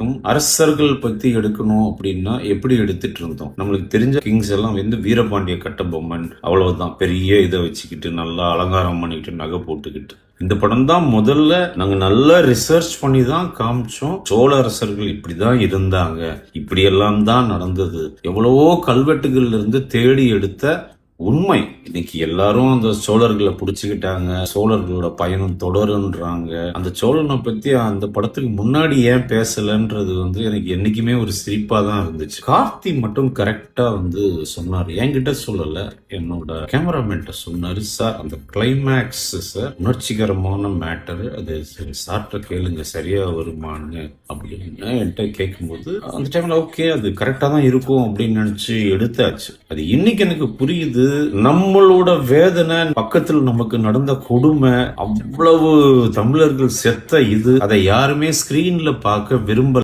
வரைக்கும் அரசர்கள் பத்தி எடுக்கணும் அப்படின்னா எப்படி எடுத்துட்டு இருந்தோம்? நம்மளுக்கு தெரிஞ்ச கிங்ஸ் எல்லாம் வீரபாண்டிய கட்டபொம்மன், அவ்வளவுதான். பெரிய இதை வச்சுக்கிட்டு நல்லா அலங்காரம் பண்ணிக்கிட்டு நகை போட்டுக்கிட்டு. இந்த படம் தான் முதல்ல நாங்க நல்லா ரிசர்ச் பண்ணி தான் காமிச்சோம். சோழ அரசர்கள் இப்படிதான் இருந்தாங்க, இப்படியெல்லாம் தான் நடந்தது. எவ்வளவோ கல்வெட்டுகள்ல இருந்து தேடி எடுத்த உண்மை. இன்னைக்கு எல்லாரும் அந்த சோழர்களை புடிச்சுக்கிட்டாங்க, சோழர்களோட பயணம் தொடருன்றாங்க. அந்த சோழனை பத்தி அந்த படத்துக்கு முன்னாடி ஏன் பேசலன்றது எனக்கு என்னைக்குமே ஒரு சிரிப்பா தான் இருந்துச்சு. கார்த்தி மட்டும் கரெக்டா சொன்னாரு, என்கிட்ட சொல்லல, என்னோட கேமராமேன்ட்ட சொன்னாரு. சார் அந்த கிளைமேக்ஸ் சார் உணர்ச்சிகரமான மேட்டர், அது சரி சார்ட்ட கேளுங்க சரியா வருமானு அப்படின்னு என்கிட்ட கேட்கும்போது அந்த டைம்ல ஓகே அது கரெக்டா தான் இருக்கும் அப்படின்னு நினைச்சு எடுத்தாச்சு. அது இன்னைக்கு எனக்கு புரியுது. நம்மளோட வேதனை, பக்கத்தில் நமக்கு நடந்த கொடுமை, அவ்வளவு தமிழர்கள் செத்த இது, அதை யாருமே ஸ்கிரீன்ல பார்க்க விரும்பல.